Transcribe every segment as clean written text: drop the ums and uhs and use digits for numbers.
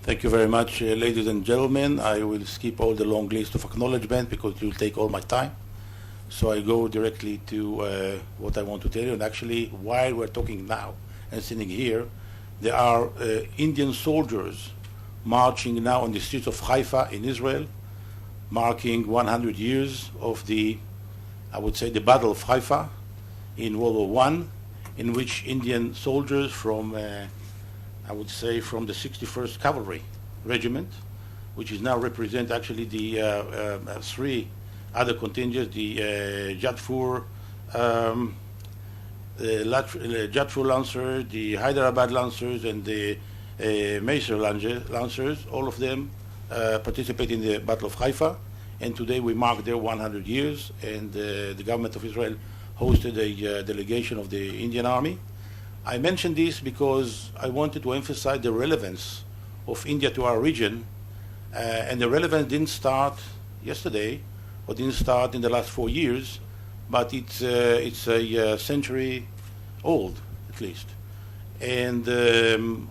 Thank you very much, ladies and gentlemen. I will skip all the long list of acknowledgement because it will take all my time. So I go directly to what I want to tell you. And actually, while we're talking now and sitting here, there are Indian soldiers marching now on the streets of Haifa in Israel, marking 100 years of the, I would say, the Battle of Haifa in World War I, in which Indian soldiers from I would say from the 61st Cavalry Regiment, which is now represent actually the three other contingents, the Jadhpur, Jadhpur Lancers, the Hyderabad Lancers, and the Mysore Lancers. All of them participate in the Battle of Haifa, and today we mark their 100 years, and the government of Israel hosted a delegation of the Indian Army. I mentioned this because I wanted to emphasize the relevance of India to our region, and the relevance didn't start yesterday, or didn't start in the last 4 years, but it's a century old, at least. And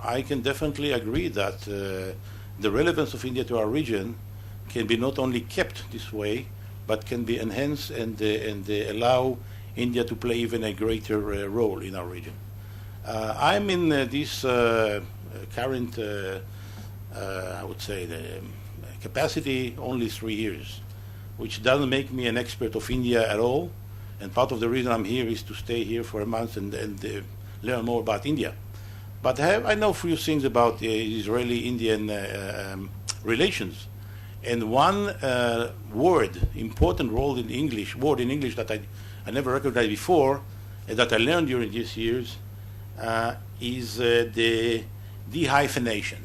I can definitely agree that the relevance of India to our region can be not only kept this way, but can be enhanced and allow India to play even a greater role in our region. I'm in this current, I would say, the capacity only 3 years, which doesn't make me an expert of India at all. And part of the reason I'm here is to stay here for a month and learn more about India. But I know a few things about Israeli-Indian relations. And one important word in English that I never recognized before, and that I learned during these years, is the dehyphenation.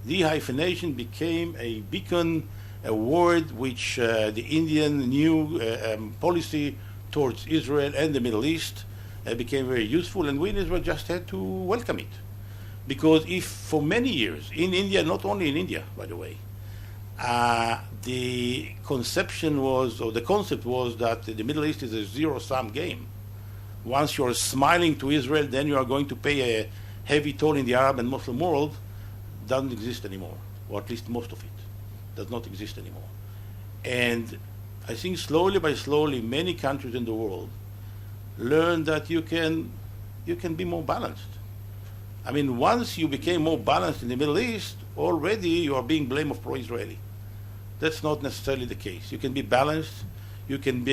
Dehyphenation became a beacon, a word which the Indian new policy towards Israel and the Middle East became very useful, and we in Israel just had to welcome it. Because if for many years, in India, not only in India, by the way, the conception was, or the concept was that the Middle East is a zero-sum game. Once you're smiling to Israel, then you are going to pay a heavy toll in the Arab and Muslim world. Doesn't exist anymore, or at least most of it does not exist anymore. And I think slowly by slowly, many countries in the world learn that you can be more balanced. I mean, once you became more balanced in the Middle East, already you are being blamed of pro-Israeli. That's not necessarily the case. You can be balanced. You can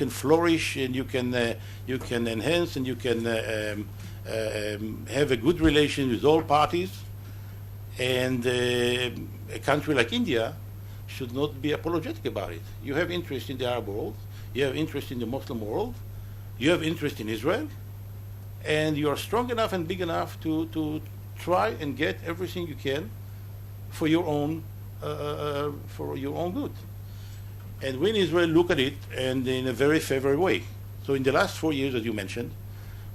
flourish, and you can enhance, and you can have a good relation with all parties. And a country like India should not be apologetic about it. You have interest in the Arab world, you have interest in the Muslim world, you have interest in Israel, and you are strong enough and big enough to try and get everything you can for your own good. And we in Israel look at it and in a very favorable way. So in the last 4 years, as you mentioned,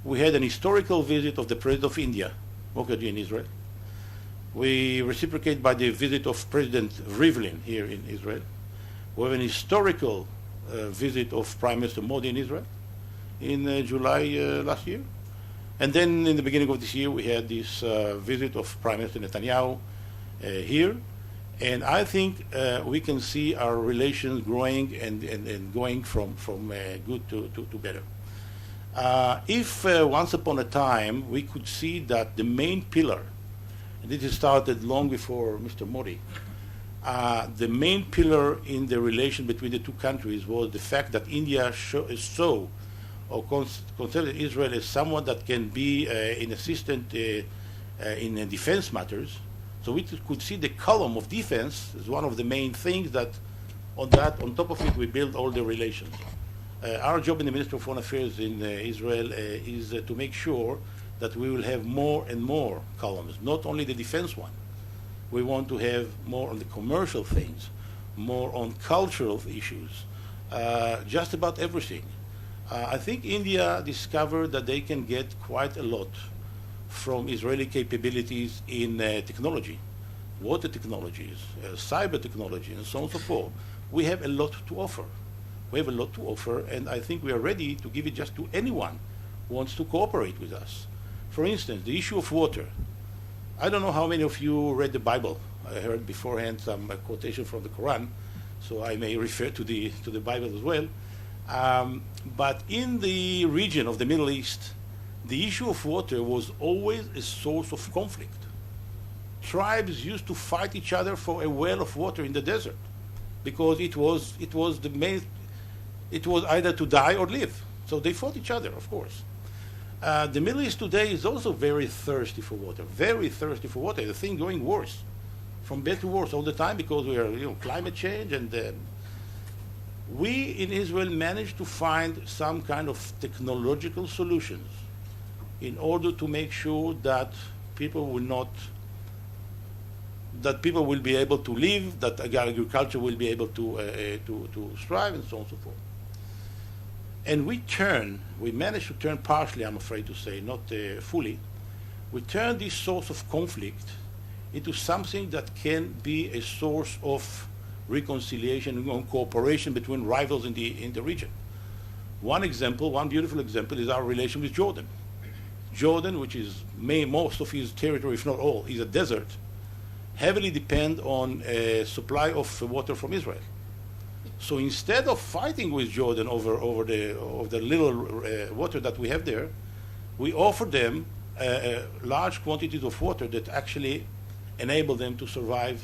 we had an historical visit of the President of India, Mukherjee, in Israel. We reciprocate by the visit of President Rivlin here in Israel. We have an historical visit of Prime Minister Modi in Israel in July last year. And then in the beginning of this year, we had this visit of Prime Minister Netanyahu here. And I think we can see our relations growing and going from good to better. If once upon a time we could see that the main pillar, and this started long before Mr. Modi, the main pillar in the relation between the two countries was the fact that India saw or considered Israel as someone that can be an assistant in defense matters. So we could see the column of defense as one of the main things that on top of it, we build all the relations. Our job in the Ministry of Foreign Affairs in Israel is to make sure that we will have more and more columns, not only the defense one. We want to have more on the commercial things, more on cultural issues, just about everything. I think India discovered that they can get quite a lot from Israeli capabilities in technology, water technologies, cyber technology, and so on and so forth. We have a lot to offer. We have a lot to offer, and I think we are ready to give it just to anyone who wants to cooperate with us. For instance, the issue of water. I don't know how many of you read the Bible. I heard beforehand some quotation from the Quran, so I may refer to the Bible as well. But in the region of the Middle East, the issue of water was always a source of conflict. Tribes used to fight each other for a well of water in the desert because it was either to die or live. So they fought each other, of course. The Middle East today is also very thirsty for water, very thirsty for water. The thing going worse, from bad to worse all the time because we are, climate change, and we in Israel managed to find some kind of technological solutions in order to make sure that people will be able to live, that agriculture will be able to strive, and so on and so forth. And we managed to turn partially, I'm afraid to say, not fully, we turned this source of conflict into something that can be a source of reconciliation and cooperation between rivals in the region. One beautiful example, is our relation with Jordan. Jordan, which is most of his territory, if not all, is a desert, heavily depend on supply of water from Israel. So instead of fighting with Jordan over the little water that we have there, we offer them large quantities of water that actually enable them to survive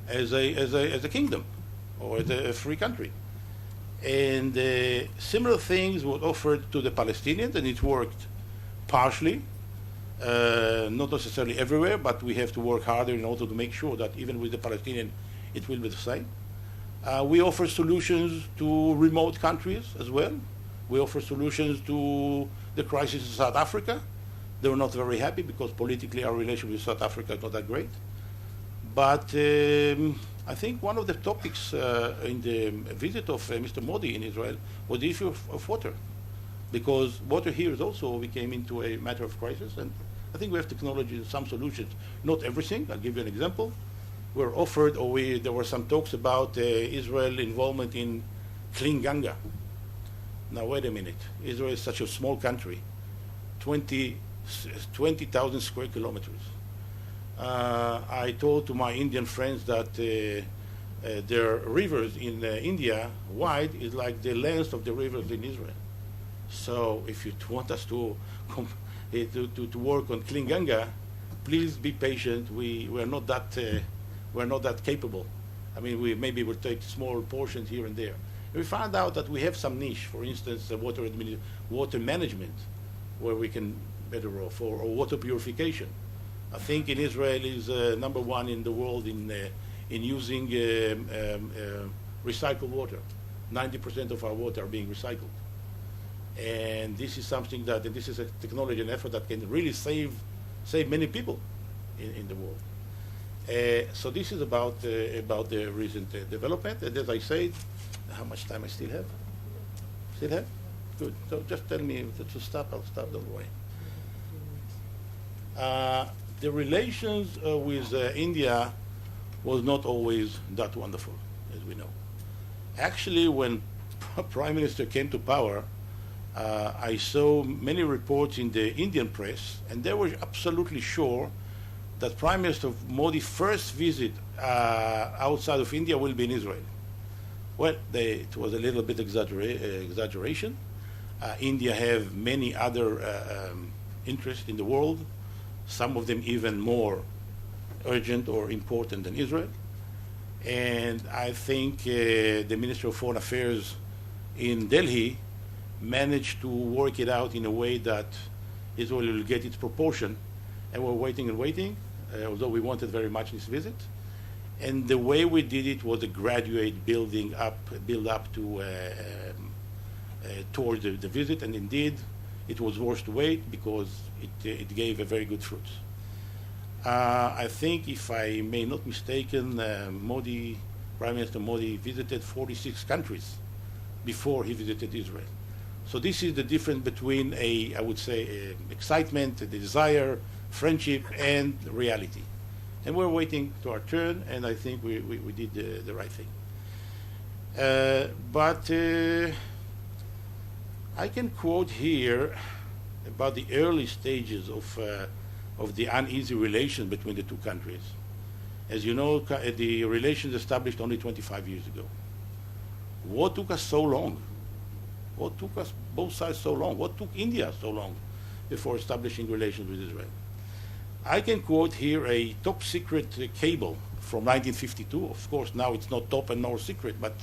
as a kingdom or as a free country. And similar things were offered to the Palestinians, and it worked partially, not necessarily everywhere, but we have to work harder in order to make sure that even with the Palestinian, it will be the same. We offer solutions to remote countries as well. We offer solutions to the crisis in South Africa. They were not very happy because politically our relation with South Africa is not that great. But I think one of the topics in the visit of Mr. Modi in Israel was the issue of water, because water here is also became into a matter of crisis, and I think we have technology and some solutions. Not everything. I'll give you an example. Were offered, there were some talks about Israel involvement in Clean Ganga. Now wait a minute. Israel is such a small country, 20,000 square kilometers. I told to my Indian friends that their rivers in India wide is like the length of the rivers in Israel. So if you want us to work on Clean Ganga, please be patient. We're not that capable. I mean, maybe we'll take small portions here and there. We found out that we have some niche, for instance, water management, where we can better off, or water purification. I think in Israel is number one in the world in using recycled water. 90% of our water are being recycled. And this is something this is a technology and effort that can really save many people in the world. So this is about the recent development. And as I said, how much time I still have? Still have? Good. So just tell me to stop. I'll stop. Don't worry. The relations with India was not always that wonderful, as we know. Actually, when Prime Minister came to power, I saw many reports in the Indian press, and they were absolutely sure that Prime Minister Modi's first visit outside of India will be in Israel. Well, it was a little bit exaggeration. India have many other interests in the world, some of them even more urgent or important than Israel. And I think the Minister of Foreign Affairs in Delhi managed to work it out in a way that Israel will get its proportion. And we're waiting and waiting, although we wanted very much this visit. And the way we did it was a graduate build up to towards the visit, and indeed it was worth to wait because it gave a very good fruit. I think, if I may not mistaken, Prime Minister Modi visited 46 countries before he visited Israel. So this is the difference between I would say, excitement, a desire, friendship, and reality. And we're waiting to our turn, and I think we did the right thing. But I can quote here about the early stages of of the uneasy relations between the two countries. As you know, the relations established only 25 years ago. What took us so long? What took us both sides so long? What took India so long before establishing relations with Israel? I can quote here a top secret cable from 1952. Of course, now it's not top and nor secret, but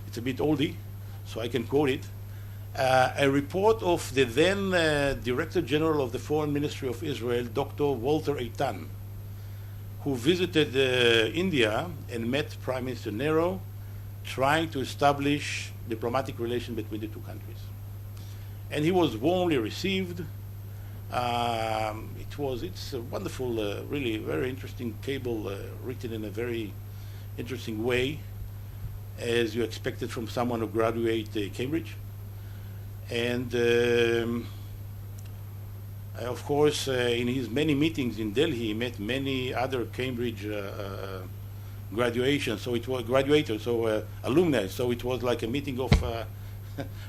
it's a bit oldie, so I can quote it. A report of the then Director General of the Foreign Ministry of Israel, Dr. Walter Eitan, who visited India and met Prime Minister Nero, trying to establish diplomatic relations between the two countries. And he was warmly received. It's a wonderful, really very interesting cable, written in a very interesting way, as you expected from someone who graduated Cambridge. And of course, in his many meetings in Delhi, he met many other Cambridge graduations. So it was alumni. So it was like a meeting of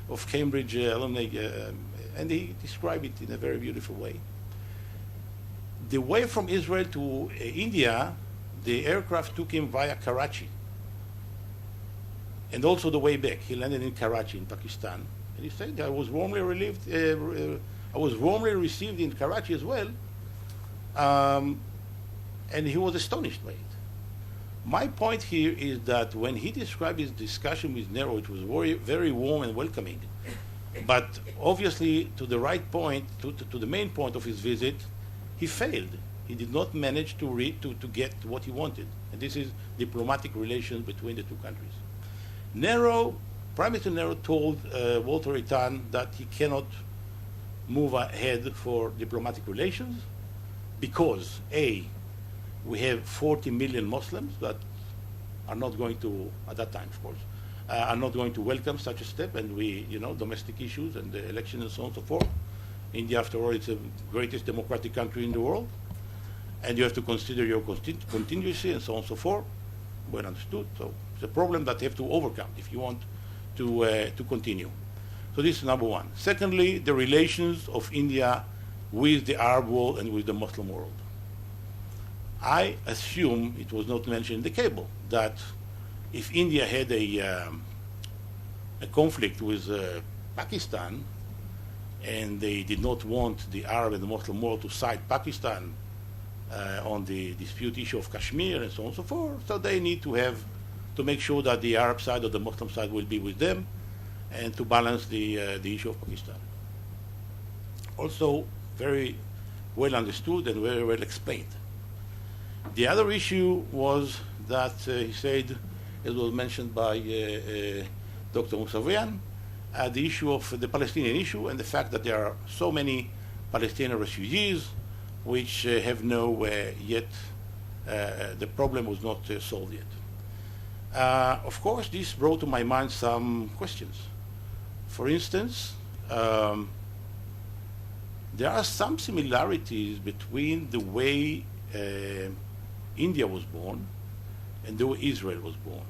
of Cambridge alumni, and he described it in a very beautiful way. The way from Israel to India, the aircraft took him via Karachi, and also the way back. He landed in Karachi in Pakistan, and he said, "I was warmly relieved. I was warmly received in Karachi as well," and he was astonished by it. My point here is that when he described his discussion with Nero, it was very, very warm and welcoming. But obviously, to the right point, to the main point of his visit, he failed. He did not manage to get what he wanted. And this is diplomatic relations between the two countries. Prime Minister Nero told Walter Eitan that he cannot move ahead for diplomatic relations because, A, we have 40 million Muslims that are not going to, at that time, of course, are not going to welcome such a step, and domestic issues and the election and so on and so forth. India, after all, it's the greatest democratic country in the world, and you have to consider your contingency and so on and so forth. Well understood. So it's a problem that you have to overcome if you want to continue. So this is number one. Secondly, the relations of India with the Arab world and with the Muslim world. I assume it was not mentioned in the cable that if India had a conflict with Pakistan and they did not want the Arab and the Muslim world to side Pakistan on the dispute issue of Kashmir and so on and so forth, so they need to make sure that the Arab side or the Muslim side will be with them and to balance the issue of Pakistan. Also very well understood and very well explained. The other issue was that he said, as was mentioned by Dr. Moussavian, the issue of the Palestinian issue and the fact that there are so many Palestinian refugees which have yet, the problem was not solved yet. Of course, this brought to my mind some questions. For instance, there are some similarities between the way India was born and the way Israel was born.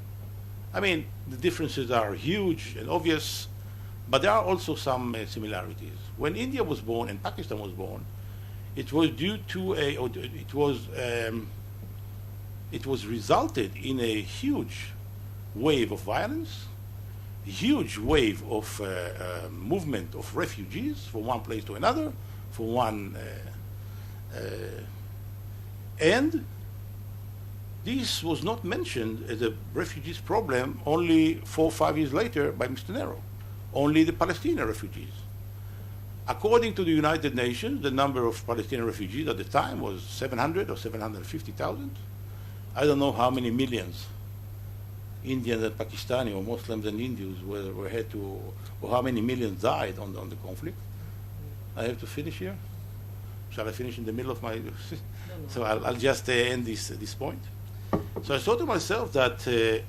I mean, the differences are huge and obvious, but there are also some similarities. When India was born and Pakistan was born, it was due to it was resulted in a huge wave of violence, a huge wave of movement of refugees from one place to another, and this was not mentioned as a refugees problem only 4 or 5 years later by Mr. Nero, only the Palestinian refugees. According to the United Nations, the number of Palestinian refugees at the time was 700 or 750,000. I don't know how many millions Indians and Pakistani or Muslims and Hindus were had to, or how many millions died on the conflict. I have to finish here. Shall I finish in the middle of my? No. So I'll just end this point. So I thought to myself that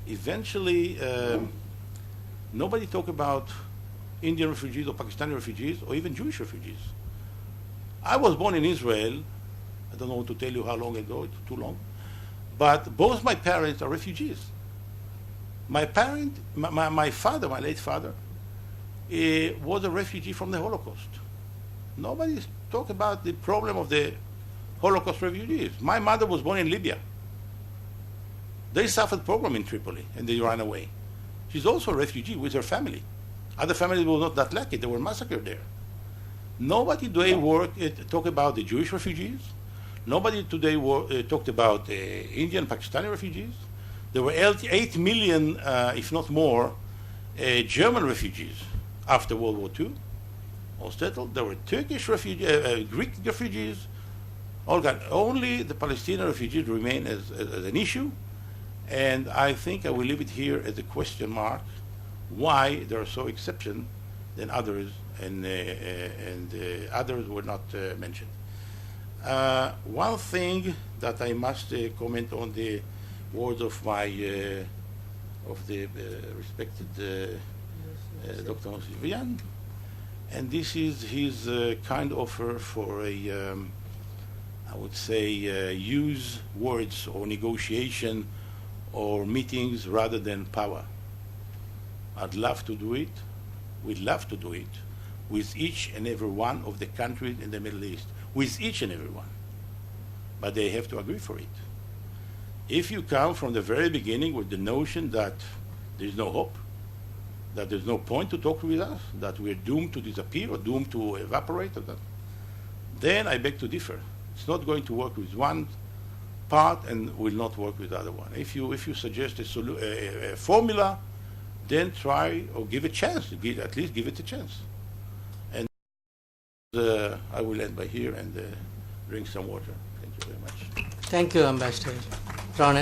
eventually nobody talk about Indian refugees or Pakistani refugees or even Jewish refugees. I was born in Israel. I don't know to tell you how long ago, it's too long. But both my parents are refugees. My father, my late father, was a refugee from the Holocaust. Nobody talk about the problem of the Holocaust refugees. My mother was born in Libya. They suffered pogrom in Tripoli and they ran away. She's also a refugee with her family. Other families were not that lucky. They were massacred there. Nobody today talk about the Jewish refugees. Nobody today talked about Indian, Pakistani refugees. There were 8 million, if not more, German refugees after World War II, all settled. There were Turkish refugees, Greek refugees, all gone. Only the Palestinian refugees remain as an issue, and I think I will leave it here as a question mark, why there are so exceptions than others, and others were not mentioned. One thing that I must comment on the words of my respected Dr. Vian, and this is his kind offer for a, I would say, use words or negotiation or meetings rather than power. I'd love to do it. We'd love to do it with each and every one of the countries in the Middle East, with each and every one. But they have to agree for it. If you come from the very beginning with the notion that there's no hope, that there's no point to talk with us, that we're doomed to disappear or doomed to evaporate, or that, then I beg to differ. It's not going to work with one part and will not work with the other one. If you suggest a formula, then try or give a chance. At least give it a chance. And I will end by here and drink some water. Thank you very much. Thank you, Ambassador Ronen.